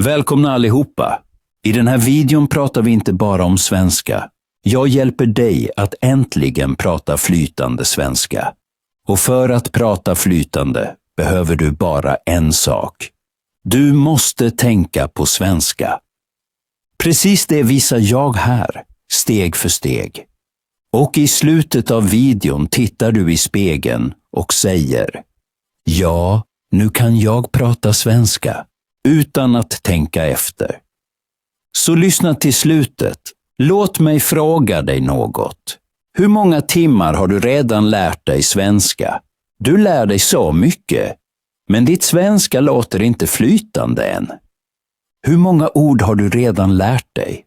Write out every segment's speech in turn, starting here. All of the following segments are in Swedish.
Välkomna allihopa! I den här videon pratar vi inte bara om svenska. Jag hjälper dig att äntligen prata flytande svenska. Och för att prata flytande behöver du bara en sak. Du måste tänka på svenska. Precis det visar jag här, steg för steg. Och i slutet av videon tittar du i spegeln och säger: ja, nu kan jag prata svenska, utan att tänka efter. Så lyssna till slutet. Låt mig fråga dig något. Hur många timmar har du redan lärt dig svenska? Du lär dig så mycket, men ditt svenska låter inte flytande än. Hur många ord har du redan lärt dig?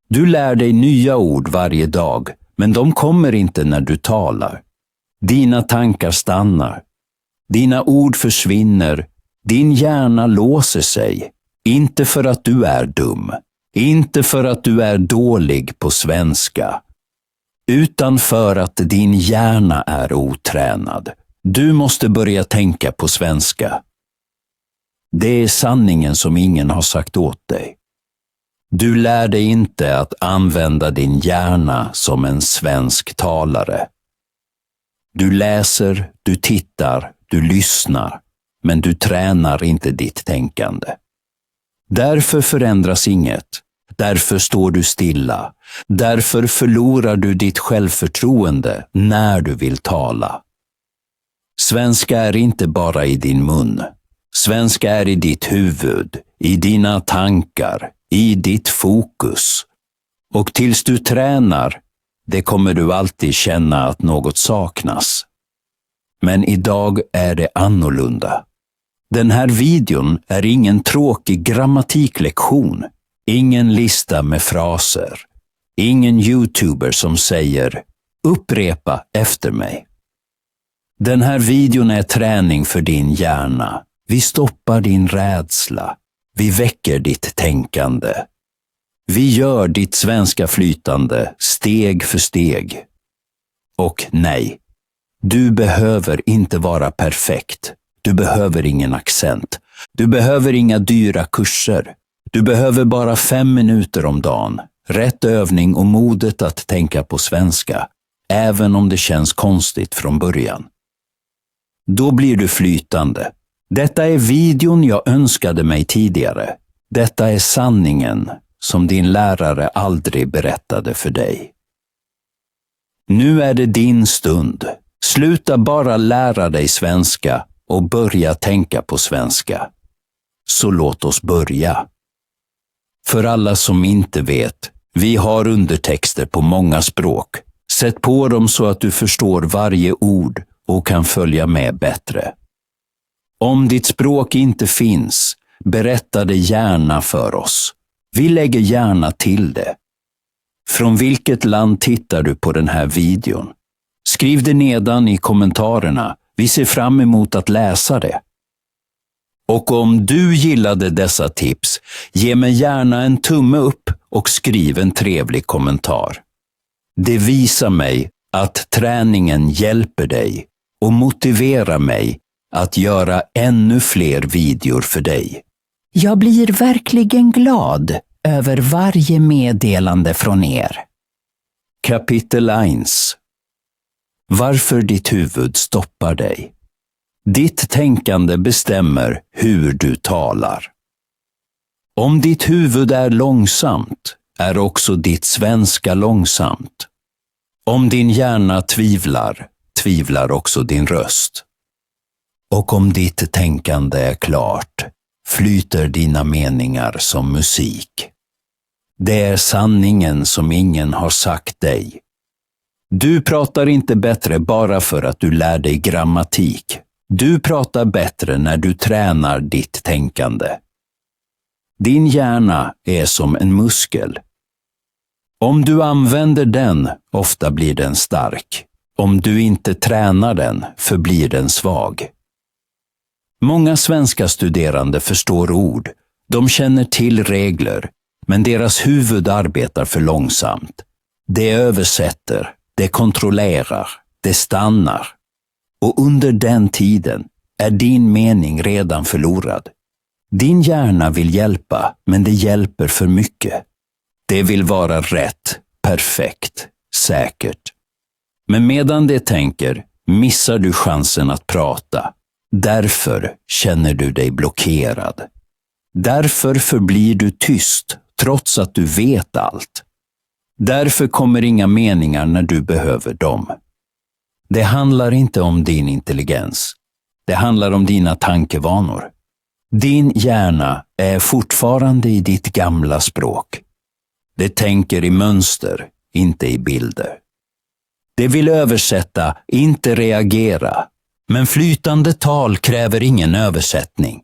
Du lär dig nya ord varje dag, men de kommer inte när du talar. Dina tankar stannar. Dina ord försvinner. Din hjärna låser sig. Inte för att du är dum. Inte för att du är dålig på svenska. Utan för att din hjärna är otränad. Du måste börja tänka på svenska. Det är sanningen som ingen har sagt åt dig. Du lär dig inte att använda din hjärna som en svensk talare. Du läser, du tittar, du lyssnar, men du tränar inte ditt tänkande. Därför förändras inget. Därför står du stilla. Därför förlorar du ditt självförtroende när du vill tala. Svenska är inte bara i din mun. Svenska är i ditt huvud, i dina tankar, i ditt fokus. Och tills du tränar, det kommer du alltid känna att något saknas. Men idag är det annorlunda. Den här videon är ingen tråkig grammatiklektion. Ingen lista med fraser. Ingen YouTuber som säger "upprepa efter mig". Den här videon är träning för din hjärna. Vi stoppar din rädsla. Vi väcker ditt tänkande. Vi gör ditt svenska flytande steg för steg. Och nej, du behöver inte vara perfekt. Du behöver ingen accent. Du behöver inga dyra kurser. Du behöver bara 5 minuter om dagen, rätt övning och modet att tänka på svenska, även om det känns konstigt från början. Då blir du flytande. Detta är videon jag önskade mig tidigare. Detta är sanningen som din lärare aldrig berättade för dig. Nu är det din stund. Sluta bara lära dig svenska och börja tänka på svenska. Så låt oss börja. För alla som inte vet, vi har undertexter på många språk. Sätt på dem så att du förstår varje ord och kan följa med bättre. Om ditt språk inte finns, berätta det gärna för oss. Vi lägger gärna till det. Från vilket land tittar du på den här videon? Skriv det nedan i kommentarerna. Vi ser fram emot att läsa det. Och om du gillade dessa tips, ge mig gärna en tumme upp och skriv en trevlig kommentar. Det visar mig att träningen hjälper dig och motiverar mig att göra ännu fler videor för dig. Jag blir verkligen glad över varje meddelande från er. Kapitel 1. Varför ditt huvud stoppar dig. Ditt tänkande bestämmer hur du talar. Om ditt huvud är långsamt, är också ditt svenska långsamt. Om din hjärna tvivlar, tvivlar också din röst. Och om ditt tänkande är klart, flyter dina meningar som musik. Det är sanningen som ingen har sagt dig. Du pratar inte bättre bara för att du lär dig grammatik. Du pratar bättre när du tränar ditt tänkande. Din hjärna är som en muskel. Om du använder den, ofta blir den stark. Om du inte tränar den, förblir den svag. Många svenska studerande förstår ord. De känner till regler, men deras huvud arbetar för långsamt. Det översätter, det kontrollerar, det stannar. Och under den tiden är din mening redan förlorad. Din hjärna vill hjälpa, men det hjälper för mycket. Det vill vara rätt, perfekt, säkert. Men medan det tänker missar du chansen att prata. Därför känner du dig blockerad. Därför förblir du tyst, trots att du vet allt. Därför kommer inga meningar när du behöver dem. Det handlar inte om din intelligens. Det handlar om dina tankevanor. Din hjärna är fortfarande i ditt gamla språk. Det tänker i mönster, inte i bilder. Det vill översätta, inte reagera. Men flytande tal kräver ingen översättning.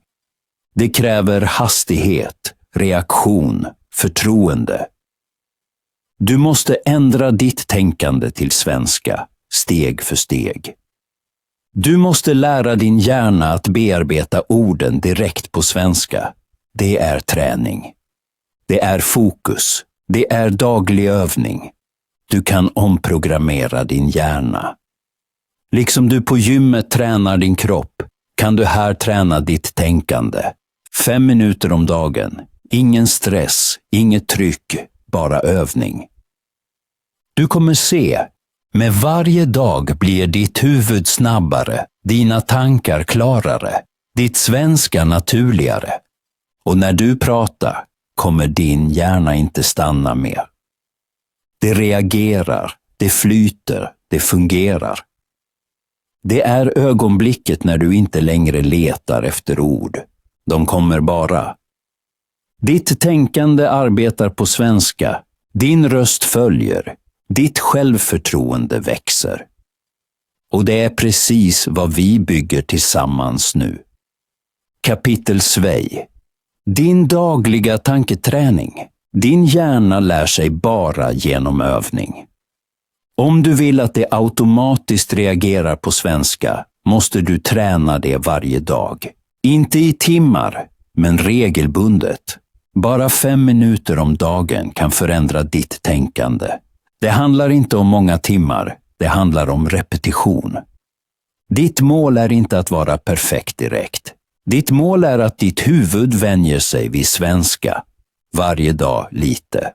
Det kräver hastighet, reaktion, förtroende. Du måste ändra ditt tänkande till svenska, steg för steg. Du måste lära din hjärna att bearbeta orden direkt på svenska. Det är träning. Det är fokus. Det är daglig övning. Du kan omprogrammera din hjärna. Liksom du på gymmet tränar din kropp kan du här träna ditt tänkande. 5 minuter om dagen. Ingen stress, inget tryck, bara övning. Du kommer se, med varje dag blir ditt huvud snabbare, dina tankar klarare, ditt svenska naturligare. Och när du pratar kommer din hjärna inte stanna mer. Det reagerar, det flyter, det fungerar. Det är ögonblicket när du inte längre letar efter ord. De kommer bara. Ditt tänkande arbetar på svenska. Din röst följer. Ditt självförtroende växer. Och det är precis vad vi bygger tillsammans nu. Kapitel Swej. Din dagliga tanketräning. Din hjärna lär sig bara genom övning. Om du vill att det automatiskt reagerar på svenska måste du träna det varje dag. Inte i timmar, men regelbundet. Bara 5 minuter om dagen kan förändra ditt tänkande. Det handlar inte om många timmar, det handlar om repetition. Ditt mål är inte att vara perfekt direkt. Ditt mål är att ditt huvud vänjer sig vid svenska. Varje dag lite.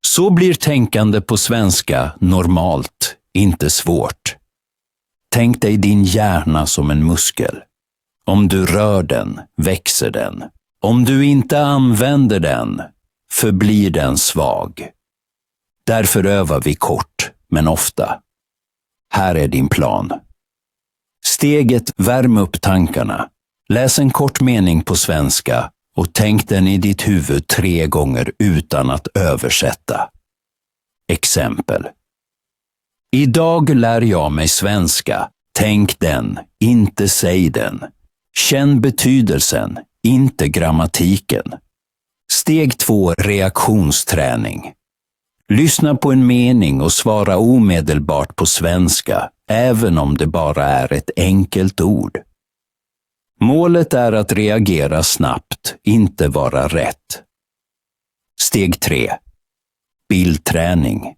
Så blir tänkande på svenska normalt, inte svårt. Tänk dig din hjärna som en muskel. Om du rör den, växer den. Om du inte använder den, förblir den svag. Därför övar vi kort, men ofta. Här är din plan. Steget: värm upp tankarna. Läs en kort mening på svenska och tänk den i ditt huvud 3 gånger utan att översätta. Exempel. Idag lär jag mig svenska. Tänk den, inte säg den. Känn betydelsen, inte grammatiken. Steg 2: reaktionsträning. Lyssna på en mening och svara omedelbart på svenska, även om det bara är ett enkelt ord. Målet är att reagera snabbt, inte vara rätt. Steg 3: bildträning.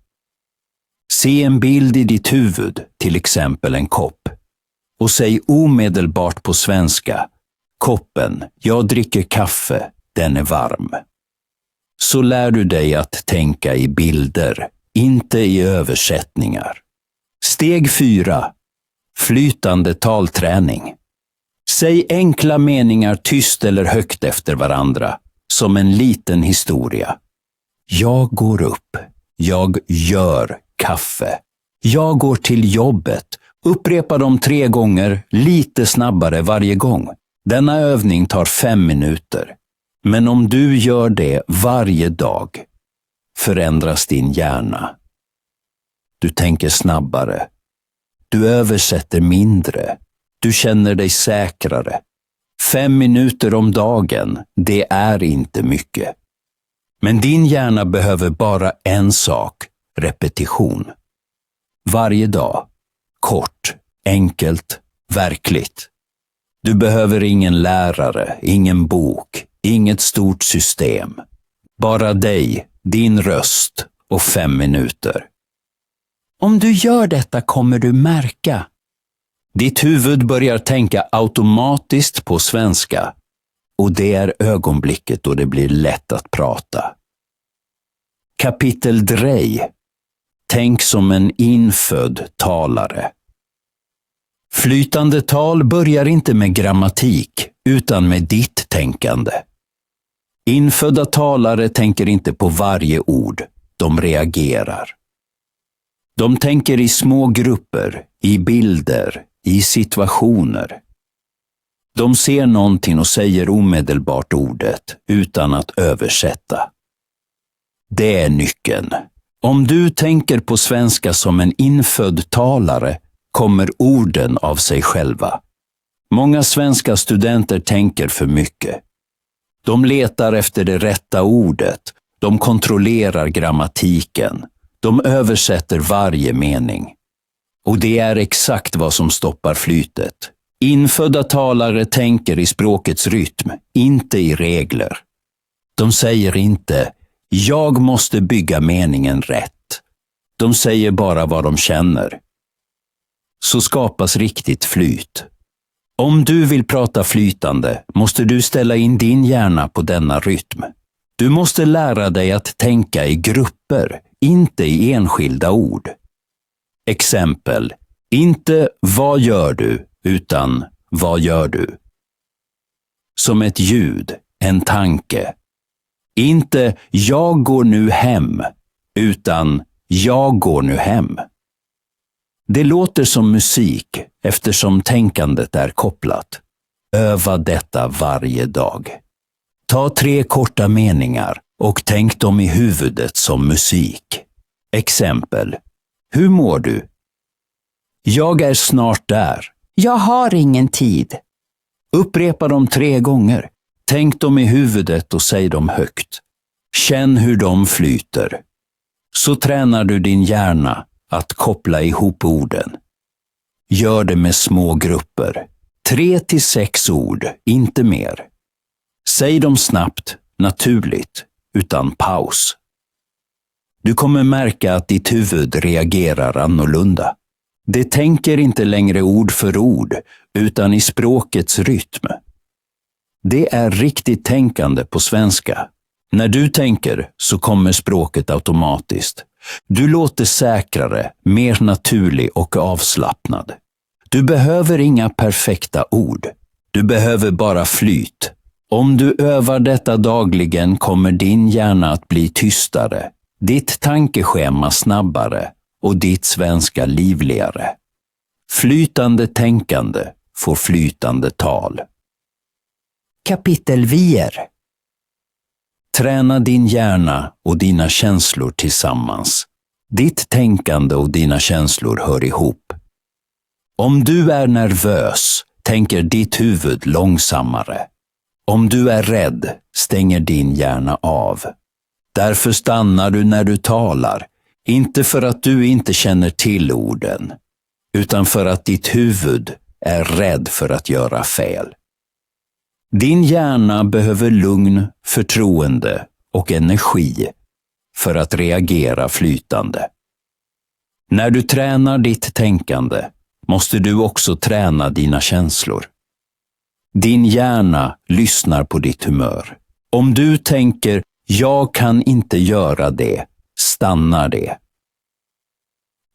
Se en bild i ditt huvud, till exempel en kopp. Och säg omedelbart på svenska: koppen, jag dricker kaffe, den är varm. Så lär du dig att tänka i bilder, inte i översättningar. Steg 4: flytande talträning. Säg enkla meningar tyst eller högt efter varandra, som en liten historia. Jag går upp. Jag gör kaffe. Jag går till jobbet. Upprepa dem 3 gånger, lite snabbare varje gång. Denna övning tar 5 minuter. Men om du gör det varje dag förändras din hjärna. Du tänker snabbare. Du översätter mindre. Du känner dig säkrare. 5 minuter om dagen, det är inte mycket. Men din hjärna behöver bara en sak: repetition. Varje dag. Kort, enkelt, verkligt. Du behöver ingen lärare, ingen bok, inget stort system. Bara dig, din röst och 5 minuter. Om du gör detta kommer du märka. Ditt huvud börjar tänka automatiskt på svenska. och det är ögonblicket då det blir lätt att prata. Kapitel 3. Tänk som en infödd talare. Flytande tal börjar inte med grammatik utan med ditt tänkande. Infödda talare tänker inte på varje ord, de reagerar. De tänker i små grupper, i bilder, i situationer. De ser någonting och säger omedelbart ordet utan att översätta. Det är nyckeln. Om du tänker på svenska som en infödd talare kommer orden av sig själva. Många svenska studenter tänker för mycket. De letar efter det rätta ordet. De kontrollerar grammatiken. De översätter varje mening. Och det är exakt vad som stoppar flytet. Infödda talare tänker i språkets rytm, inte i regler. De säger inte "jag måste bygga meningen rätt". De säger bara vad de känner. Så skapas riktigt flyt. Om du vill prata flytande måste du ställa in din hjärna på denna rytm. Du måste lära dig att tänka i grupper, inte i enskilda ord. Exempel, inte "vad gör du?" utan "vad gör du?" Som ett ljud, en tanke. Inte "jag går nu hem" utan "jag går nu hem". Det låter som musik eftersom tänkandet är kopplat. Öva detta varje dag. Ta 3 korta meningar och tänk dem i huvudet som musik. Exempel. Hur mår du? Jag är snart där. Jag har ingen tid. Upprepa dem 3 gånger. Tänk dem i huvudet och säg dem högt. Känn hur de flyter. Så tränar du din hjärna att koppla ihop orden. Gör det med små grupper. 3 till 6 ord, inte mer. Säg dem snabbt, naturligt, utan paus. Du kommer märka att ditt huvud reagerar annorlunda. Det tänker inte längre ord för ord, utan i språkets rytm. Det är riktigt tänkande på svenska. När du tänker så kommer språket automatiskt. Du låter säkrare, mer naturlig och avslappnad. Du behöver inga perfekta ord. Du behöver bara flyt. Om du övar detta dagligen kommer din hjärna att bli tystare, ditt tankeschema snabbare och ditt svenska livligare. Flytande tänkande får flytande tal. Kapitel 4. Träna din hjärna och dina känslor tillsammans. Ditt tänkande och dina känslor hör ihop. Om du är nervös, tänker ditt huvud långsammare. Om du är rädd, stänger din hjärna av. Därför stannar du när du talar, inte för att du inte känner till orden, utan för att ditt huvud är rädd för att göra fel. Din hjärna behöver lugn, förtroende och energi för att reagera flytande. När du tränar ditt tänkande måste du också träna dina känslor. Din hjärna lyssnar på ditt humör. Om du tänker "jag kan inte göra det", stannar det.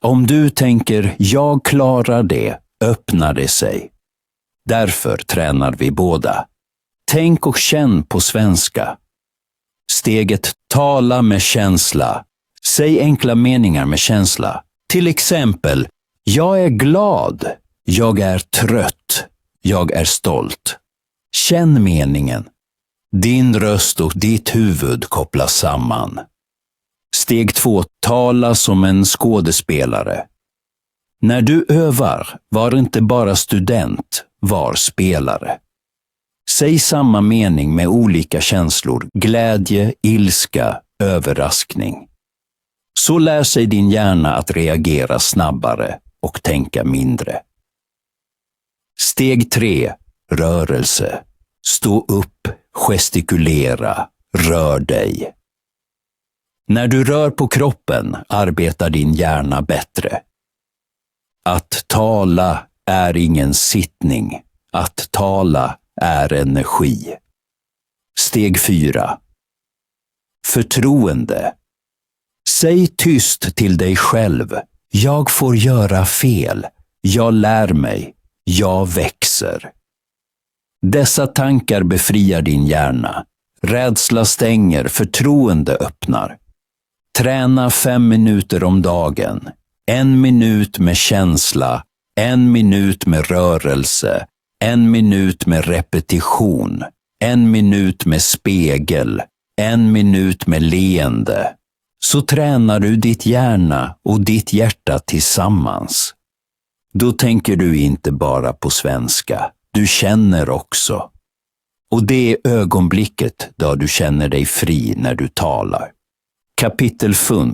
Om du tänker "jag klarar det", öppnar det sig. Därför tränar vi båda. Tänk och känn på svenska. Steget tala med känsla. Säg enkla meningar med känsla. Till exempel, jag är glad, jag är trött, jag är stolt. Känn meningen. Din röst och ditt huvud kopplas samman. Steg 2. Tala som en skådespelare. När du övar, var inte bara student, var spelare. Säg samma mening med olika känslor, glädje, ilska, överraskning. Så lär sig din hjärna att reagera snabbare och tänka mindre. Steg 3. Rörelse. Stå upp, gestikulera, rör dig. När du rör på kroppen arbetar din hjärna bättre. Att tala är ingen sittning. Att tala är energi. Steg 4. Förtroende. Säg tyst till dig själv. Jag får göra fel. Jag lär mig. Jag växer. Dessa tankar befriar din hjärna. Rädsla stänger, förtroende öppnar. Träna 5 minuter om dagen. 1 minut med känsla, 1 minut med rörelse, 1 minut med repetition, 1 minut med spegel, 1 minut med leende. Så tränar du ditt hjärna och ditt hjärta tillsammans. Då tänker du inte bara på svenska, du känner också. Och det är ögonblicket då du känner dig fri när du talar. Kapitel 5.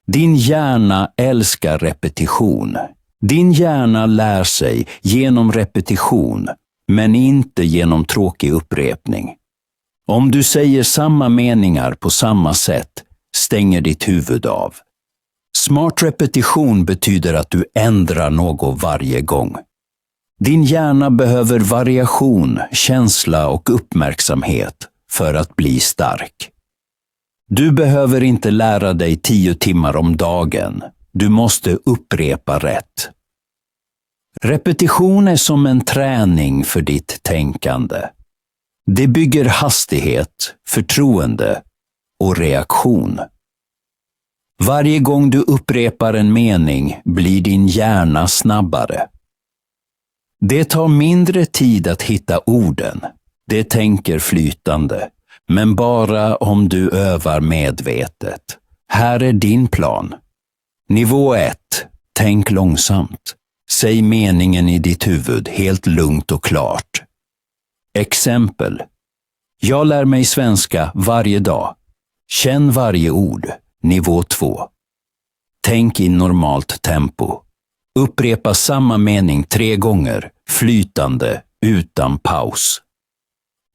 Din hjärna älskar repetition. Din hjärna lär sig genom repetition, men inte genom tråkig upprepning. Om du säger samma meningar på samma sätt, stänger ditt huvud av. Smart repetition betyder att du ändrar något varje gång. Din hjärna behöver variation, känsla och uppmärksamhet för att bli stark. Du behöver inte lära dig 10 timmar om dagen. Du måste upprepa rätt. Repetition är som en träning för ditt tänkande. Det bygger hastighet, förtroende och reaktion. Varje gång du upprepar en mening blir din hjärna snabbare. Det tar mindre tid att hitta orden. Det tänker flytande. Men bara om du övar medvetet. Här är din plan. Nivå 1. Tänk långsamt. Säg meningen i ditt huvud helt lugnt och klart. Exempel. Jag lär mig svenska varje dag. Känn varje ord. Nivå 2. Tänk i normalt tempo. Upprepa samma mening 3 gånger, flytande, utan paus.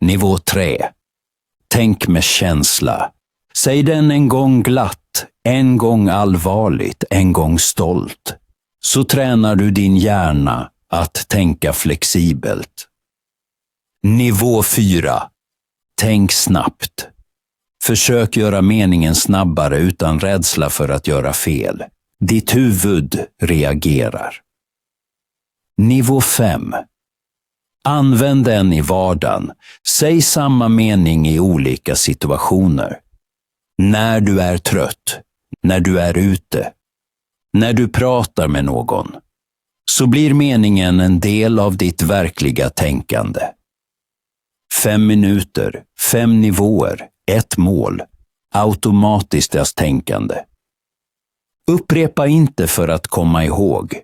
Nivå 3. Tänk med känsla. Säg den en gång glatt, en gång allvarligt, en gång stolt. Så tränar du din hjärna att tänka flexibelt. Nivå 4. Tänk snabbt. Försök göra meningen snabbare utan rädsla för att göra fel. Ditt huvud reagerar. Nivå 5. Använd den i vardagen. Säg samma mening i olika situationer. När du är trött, när du är ute, när du pratar med någon. Så blir meningen en del av ditt verkliga tänkande. 5 minuter, 5 nivåer, 1 mål. Automatiskt tänkande. Upprepa inte för att komma ihåg.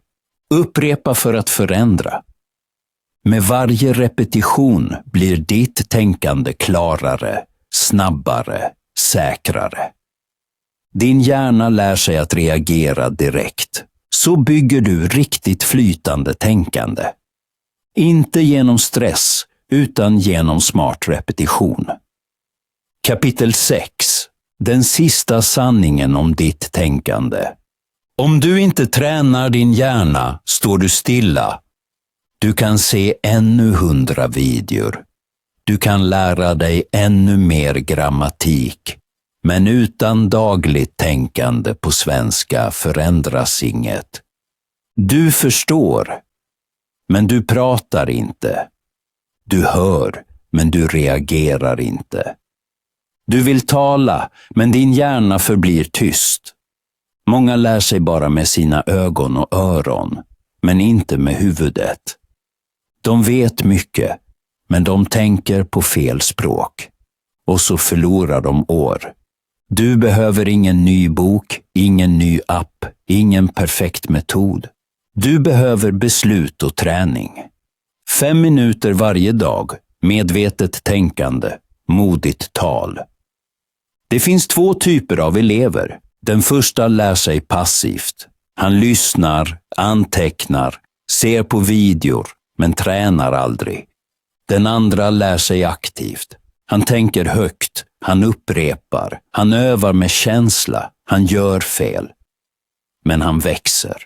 Upprepa för att förändra. Med varje repetition blir ditt tänkande klarare, snabbare, säkrare. Din hjärna lär sig att reagera direkt. Så bygger du riktigt flytande tänkande. Inte genom stress, utan genom smart repetition. Kapitel 6. Den sista sanningen om ditt tänkande. Om du inte tränar din hjärna står du stilla. Du kan se ännu 100 videor. Du kan lära dig ännu mer grammatik. Men utan dagligt tänkande på svenska förändras inget. Du förstår, men du pratar inte. Du hör, men du reagerar inte. Du vill tala, men din hjärna förblir tyst. Många lär sig bara med sina ögon och öron, men inte med huvudet. De vet mycket, men de tänker på fel språk. Och så förlorar de år. Du behöver ingen ny bok, ingen ny app, ingen perfekt metod. Du behöver beslut och träning. 5 minuter varje dag, medvetet tänkande, modigt tal. Det finns 2 typer av elever. Den första lär sig passivt. Han lyssnar, antecknar, ser på videor, men tränar aldrig. Den andra lär sig aktivt. Han tänker högt, han upprepar, han övar med känsla, han gör fel. Men han växer.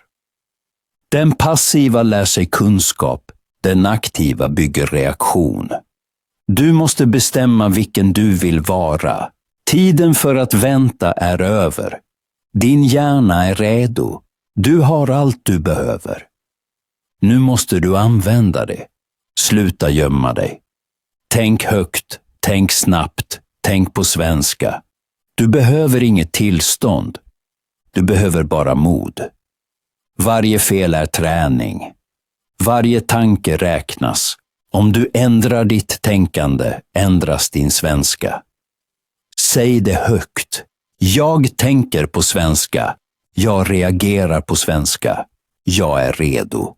Den passiva lär sig kunskap, den aktiva bygger reaktion. Du måste bestämma vilken du vill vara. Tiden för att vänta är över. Din hjärna är redo. Du har allt du behöver. Nu måste du använda det. Sluta gömma dig. Tänk högt, tänk snabbt, tänk på svenska. Du behöver inget tillstånd. Du behöver bara mod. Varje fel är träning. Varje tanke räknas. Om du ändrar ditt tänkande ändras din svenska. Säg det högt. Jag tänker på svenska. Jag reagerar på svenska. Jag är redo.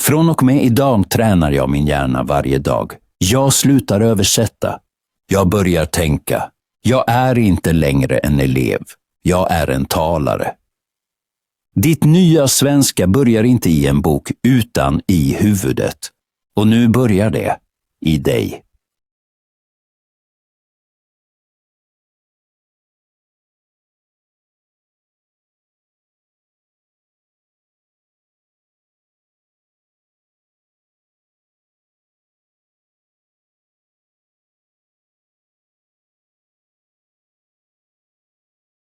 Från och med idag tränar jag min hjärna varje dag. Jag slutar översätta. Jag börjar tänka. Jag är inte längre en elev. Jag är en talare. Ditt nya svenska börjar inte i en bok utan i huvudet. Och nu börjar det i dig.